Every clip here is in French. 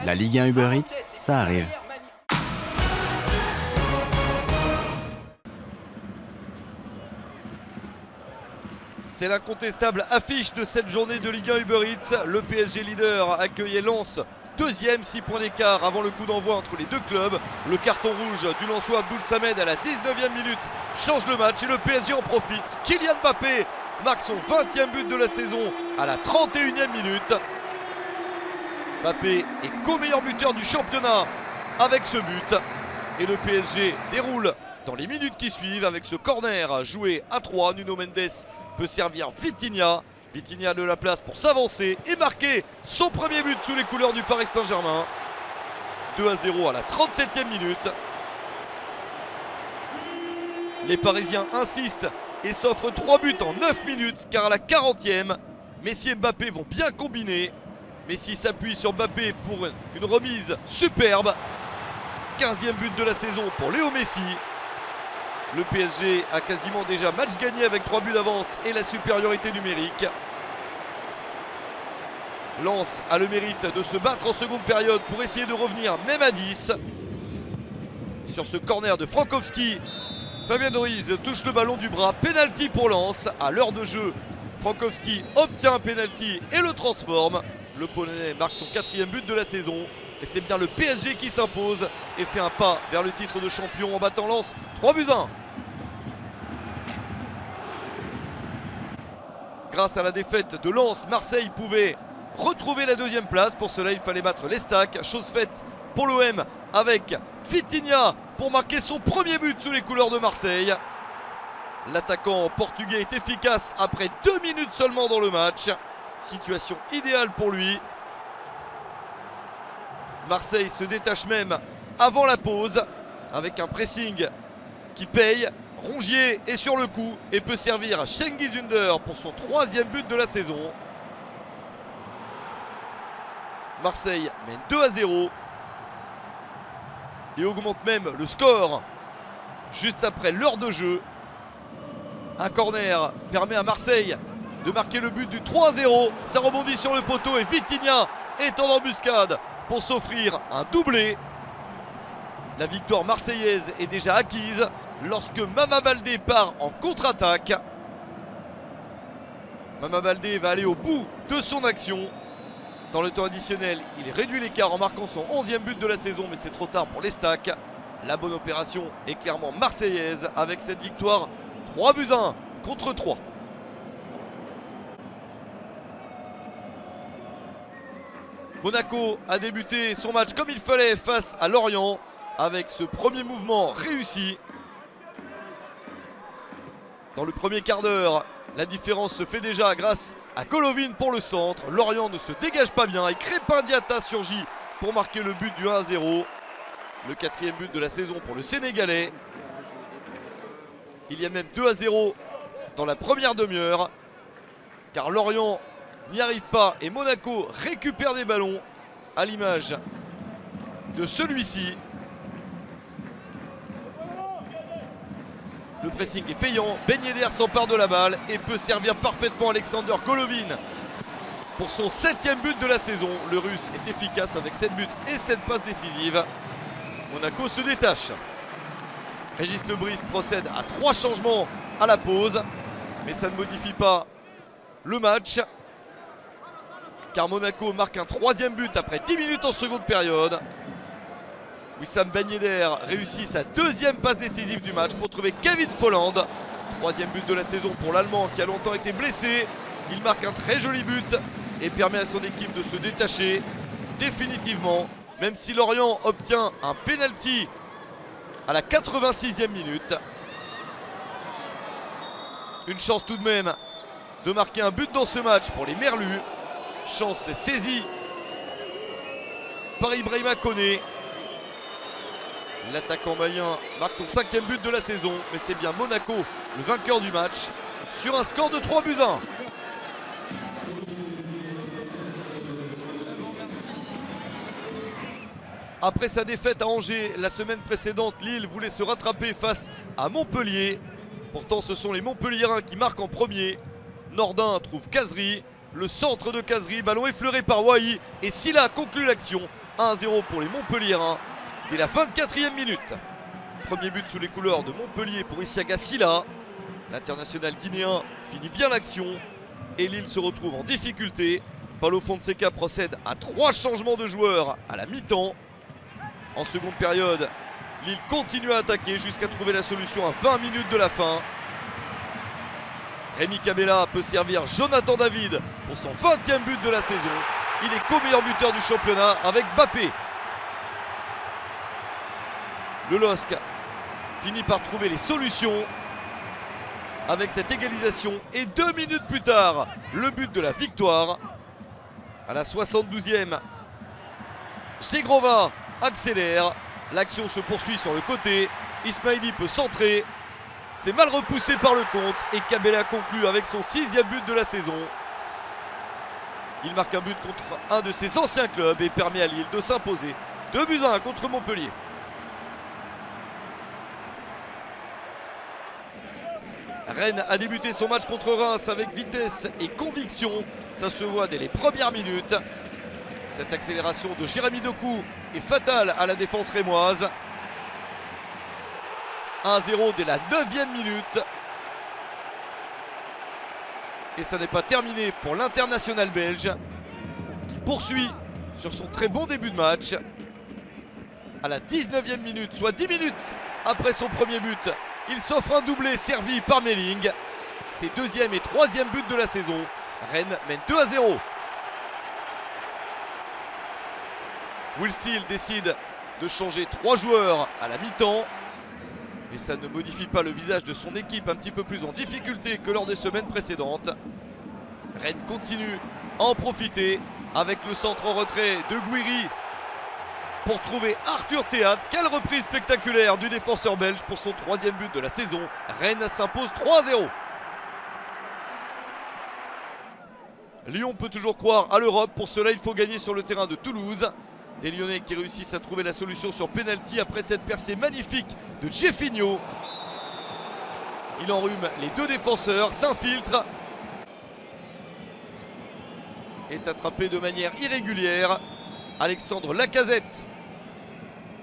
La Ligue 1 Uber Eats, ça arrive. C'est l'incontestable affiche de cette journée de Ligue 1 Uber Eats. Le PSG leader accueillait Lens, deuxième, 6 points d'écart avant le coup d'envoi entre les deux clubs. Le carton rouge du Lensois Abdoul Samed à la 19e minute change le match et le PSG en profite. Kylian Mbappé marque son 20e but de la saison à la 31e minute. Mbappé est co-meilleur buteur du championnat avec ce but. Et le PSG déroule dans les minutes qui suivent avec ce corner joué à 3. Nuno Mendes peut servir Vitinha. Vitinha de la place pour s'avancer et marquer son premier but sous les couleurs du Paris Saint-Germain. 2-0 à la 37e minute. Les Parisiens insistent et s'offrent 3 buts en 9 minutes car à la 40e, Messi et Mbappé vont bien combiner. Messi s'appuie sur Mbappé pour une remise superbe. 15e but de la saison pour Léo Messi. Le PSG a quasiment déjà match gagné avec 3 buts d'avance et la supériorité numérique. Lens a le mérite de se battre en seconde période pour essayer de revenir même à 10. Sur ce corner de Frankowski, Fabien Ruiz touche le ballon du bras. Penalty pour Lens. À l'heure de jeu, Frankowski obtient un penalty et le transforme. Le Polonais marque son 4e but de la saison. Et c'est bien le PSG qui s'impose et fait un pas vers le titre de champion en battant Lens 3-1. Grâce à la défaite de Lens, Marseille pouvait retrouver la 2e place. Pour cela, il fallait battre l'Estac. Chose faite pour l'OM avec Vitinha pour marquer son premier but sous les couleurs de Marseille. L'attaquant portugais est efficace après 2 minutes seulement dans le match. Situation idéale pour lui. Marseille se détache même avant la pause avec un pressing qui paye. Rongier est sur le coup et peut servir Cengiz Ünder pour son 3e but de la saison. Marseille mène 2-0 et augmente même le score juste après l'heure de jeu. Un corner permet à Marseille de marquer le but du 3-0. Ça rebondit sur le poteau et Vitinha est en embuscade pour s'offrir un doublé. La victoire marseillaise est déjà acquise lorsque Mama Baldé part en contre-attaque. Mama Baldé va aller au bout de son action. Dans le temps additionnel, il réduit l'écart en marquant son 11e but de la saison, mais c'est trop tard pour l'Estac. La bonne opération est clairement marseillaise avec cette victoire 3-1 contre 3. Monaco a débuté son match comme il fallait face à Lorient avec ce premier mouvement réussi. Dans le premier quart d'heure, la différence se fait déjà grâce à Golovin pour le centre. Lorient ne se dégage pas bien et Crépin Diatta surgit pour marquer le but du 1-0. Le 4e but de la saison pour le Sénégalais. Il y a même 2-0 dans la première demi-heure car Lorient n'y arrive pas et Monaco récupère des ballons à l'image de celui-ci. Le pressing est payant, Ben Yedder s'empare de la balle et peut servir parfaitement Alexander Golovin pour son 7e but de la saison. Le Russe est efficace avec 7 buts et 7 passes décisives. Monaco se détache. Régis Lebris procède à 3 changements à la pause, mais ça ne modifie pas le match car Monaco marque un 3e but après 10 minutes en seconde période. Wissam Ben Yedder réussit sa 2e passe décisive du match pour trouver Kevin Folland. 3e but de la saison pour l'Allemand qui a longtemps été blessé. Il marque un très joli but et permet à son équipe de se détacher définitivement, même si Lorient obtient un penalty à la 86e minute. Une chance tout de même de marquer un but dans ce match pour les Merlus. Chance saisie par Ibrahima Koné. L'attaquant malien marque son 5e but de la saison, mais c'est bien Monaco le vainqueur du match sur un score de 3-1. Après sa défaite à Angers la semaine précédente, Lille voulait se rattraper face à Montpellier. Pourtant ce sont les Montpelliérains qui marquent en premier. Nordin trouve Kazri, le centre de Kazri, ballon effleuré par Wai et Silla conclut l'action. 1-0 pour les Montpelliérains dès la 24e minute. Premier but sous les couleurs de Montpellier pour Isiaga Sylla. L'international guinéen finit bien l'action et Lille se retrouve en difficulté. Paulo Fonseca procède à 3 changements de joueurs à la mi-temps. En seconde période, Lille continue à attaquer jusqu'à trouver la solution à 20 minutes de la fin. Rémi Cabella peut servir Jonathan David pour son 20e but de la saison. Il est co-meilleur buteur du championnat avec Mbappé. Le LOSC finit par trouver les solutions avec cette égalisation. Et 2 minutes plus tard, le but de la victoire. À la 72e, Segrova accélère. L'action se poursuit sur le côté. Ismaili peut centrer. C'est mal repoussé par le compte et Cabella conclut avec son 6e but de la saison. Il marque un but contre un de ses anciens clubs et permet à Lille de s'imposer 2-1 contre Montpellier. Rennes a débuté son match contre Reims avec vitesse et conviction. Ça se voit dès les premières minutes. Cette accélération de Jérémy Doku est fatale à la défense rémoise. 1-0 dès la 9e minute. Et ça n'est pas terminé pour l'international belge qui poursuit sur son très bon début de match. À la 19e minute, soit 10 minutes après son premier but, il s'offre un doublé servi par Melling. C'est 2e et 3e but de la saison. Rennes mène 2-0. Will Steele décide de changer 3 joueurs à la mi-temps. Et ça ne modifie pas le visage de son équipe un petit peu plus en difficulté que lors des semaines précédentes. Rennes continue à en profiter avec le centre en retrait de Gouiri pour trouver Arthur Théâtre. Quelle reprise spectaculaire du défenseur belge pour son 3e but de la saison. Rennes s'impose 3-0. Lyon peut toujours croire à l'Europe. Pour cela, il faut gagner sur le terrain de Toulouse. Des Lyonnais qui réussissent à trouver la solution sur penalty après cette percée magnifique de Djefinho. Il enrhume les 2 défenseurs, s'infiltre. Est attrapé de manière irrégulière. Alexandre Lacazette,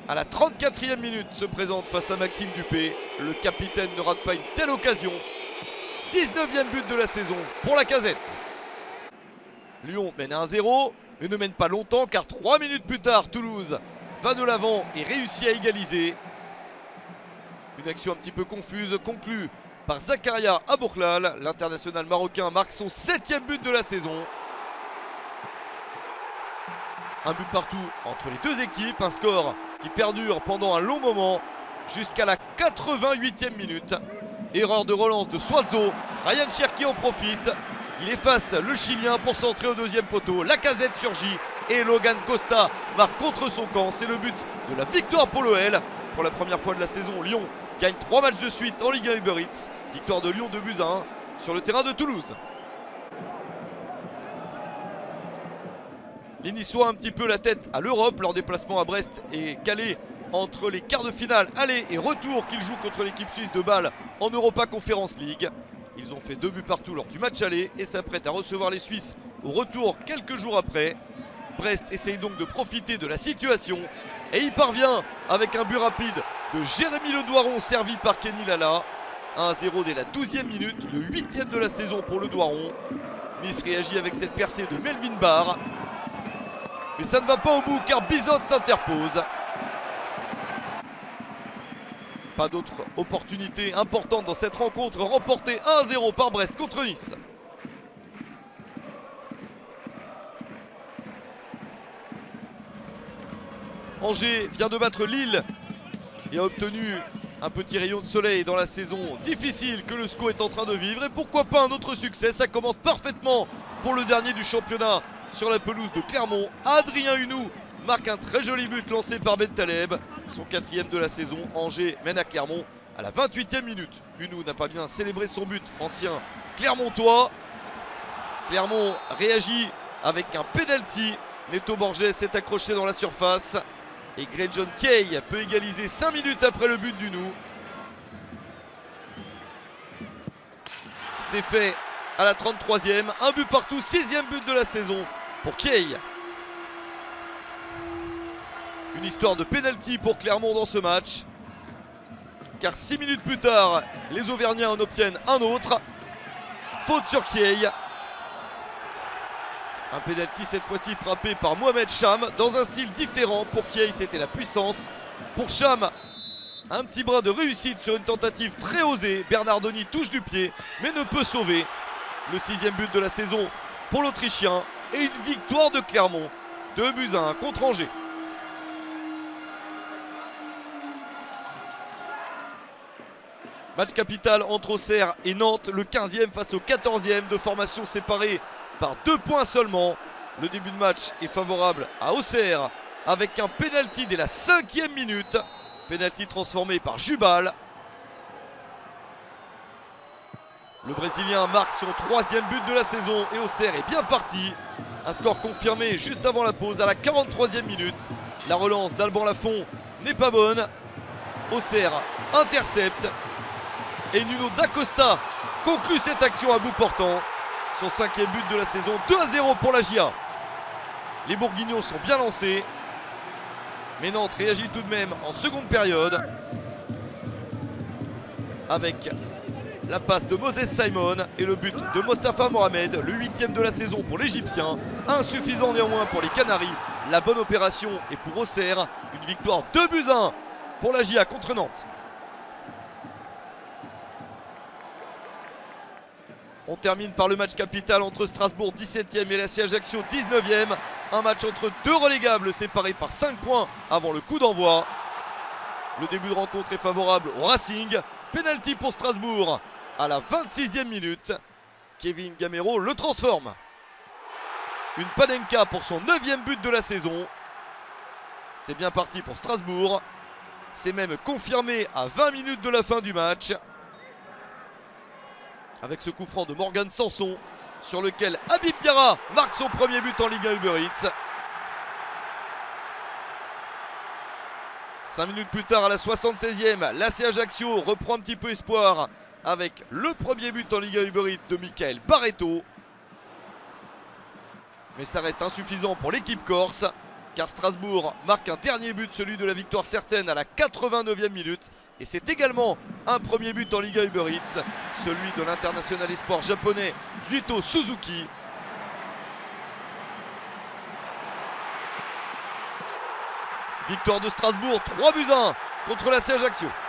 à la 34e minute, se présente face à Maxime Dupé. Le capitaine ne rate pas une telle occasion. 19e but de la saison pour Lacazette. Lyon mène 1-0. Mais ne mène pas longtemps car 3 minutes plus tard, Toulouse va de l'avant et réussit à égaliser. Une action un petit peu confuse conclue par Zakaria Aboukhlal. L'international marocain marque son 7e but de la saison. Un but partout entre les deux équipes, un score qui perdure pendant un long moment jusqu'à la 88e minute. Erreur de relance de Soiseau, Ryan Cherki en profite. Il efface le Chilien pour centrer au 2e poteau. Lacazette surgit et Logan Costa marque contre son camp. C'est le but de la victoire pour l'OL. Pour la première fois de la saison, Lyon gagne 3 matchs de suite en Ligue 1 Uber Eats. Victoire de Lyon 2-1 sur le terrain de Toulouse. Les Niçois un petit peu la tête à l'Europe. Leur déplacement à Brest est calé entre les quarts de finale aller et retour qu'ils jouent contre l'équipe suisse de Bâle en Europa Conference League. Ils ont fait 2 buts partout lors du match aller et s'apprêtent à recevoir les Suisses au retour quelques jours après. Brest essaye donc de profiter de la situation et y parvient avec un but rapide de Jérémy Ledouaron servi par Kenny Lala. 1-0 dès la 12e minute, le 8e de la saison pour Ledouaron. Nice réagit avec cette percée de Melvin Barr. Mais ça ne va pas au bout car Bizot s'interpose. Pas d'autre opportunité importante dans cette rencontre remportée 1-0 par Brest contre Nice. Angers vient de battre Lille et a obtenu un petit rayon de soleil dans la saison difficile que le SCO est en train de vivre. Et pourquoi pas un autre succès, ça commence parfaitement pour le dernier du championnat sur la pelouse de Clermont. Adrien Hunou marque un très joli but lancé par Ben Taleb. Son 4e de la saison, Angers mène à Clermont à la 28e minute. Hunou n'a pas bien célébré son but, ancien Clermontois. Clermont réagit avec un penalty. Neto Borges s'est accroché dans la surface. Et Grey John Kay peut égaliser 5 minutes après le but d'Hunou. C'est fait à la 33e. Un but partout, 6e but de la saison pour Kay. Une histoire de pénalty pour Clermont dans ce match. Car 6 minutes plus tard, les Auvergnats en obtiennent un autre. Faute sur Kiei. Un pénalty cette fois-ci frappé par Mohamed Cham dans un style différent. Pour Kiei, c'était la puissance. Pour Cham, un petit brin de réussite sur une tentative très osée. Bernardoni touche du pied mais ne peut sauver. Le 6e but de la saison pour l'Autrichien. Et une victoire de Clermont. 2-1 contre Angers. Match capital entre Auxerre et Nantes, le 15e face au 14e, de formation séparée par 2 points seulement. Le début de match est favorable à Auxerre avec un pénalty dès la 5e minute. Pénalty transformé par Jubal. Le Brésilien marque son 3e but de la saison et Auxerre est bien parti. Un score confirmé juste avant la pause à la 43e minute. La relance d'Alban Lafont n'est pas bonne. Auxerre intercepte. Et Nuno D'Acosta conclut cette action à bout portant. Son 5e but de la saison, 2-0 pour la GIA. Les Bourguignons sont bien lancés. Mais Nantes réagit tout de même en seconde période. Avec la passe de Moses Simon et le but de Mostafa Mohamed, le 8e de la saison pour l'Égyptien. Insuffisant néanmoins pour les Canaries. La bonne opération est pour Auxerre. Une victoire 2-1 pour la GIA contre Nantes. On termine par le match capital entre Strasbourg 17e et l'AC Ajaccio 19e. Un match entre 2 relégables séparés par 5 points avant le coup d'envoi. Le début de rencontre est favorable au Racing. Penalty pour Strasbourg à la 26e minute. Kevin Gamero le transforme. Une Panenka pour son 9e but de la saison. C'est bien parti pour Strasbourg. C'est même confirmé à 20 minutes de la fin du match. Avec ce coup franc de Morgan Sanson, sur lequel Habib Diarra marque son premier but en Ligue 1 Uber Eats. 5 minutes plus tard, à la 76e, l'AC Ajaccio reprend un petit peu espoir avec le premier but en Ligue 1 Uber Eats de Michael Barreto. Mais ça reste insuffisant pour l'équipe corse, car Strasbourg marque un dernier but, celui de la victoire certaine à la 89e minute. Et c'est également un premier but en Liga Uber Eats, celui de l'international espoir japonais Yuto Suzuki. Victoire de Strasbourg, 3-1 contre l'AC Ajaccio. «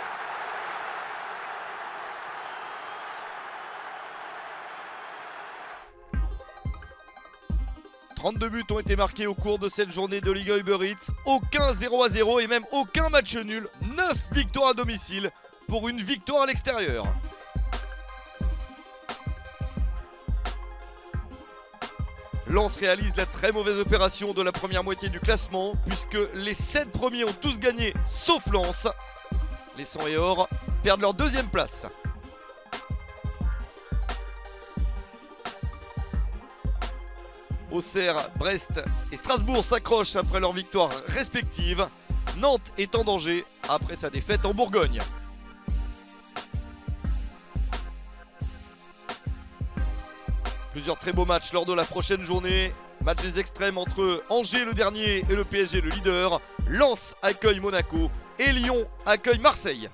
32 buts ont été marqués au cours de cette journée de Liga Uber Eats. Aucun 0-0 et même aucun match nul. 9 victoires à domicile pour une victoire à l'extérieur. Lens réalise la très mauvaise opération de la première moitié du classement, puisque les 7 premiers ont tous gagné sauf Lens. Les 100 et or perdent leur 2e place. Auxerre, Brest et Strasbourg s'accrochent après leurs victoires respectives. Nantes est en danger après sa défaite en Bourgogne. Plusieurs très beaux matchs lors de la prochaine journée. Match des extrêmes entre Angers le dernier et le PSG le leader. Lens accueille Monaco et Lyon accueille Marseille.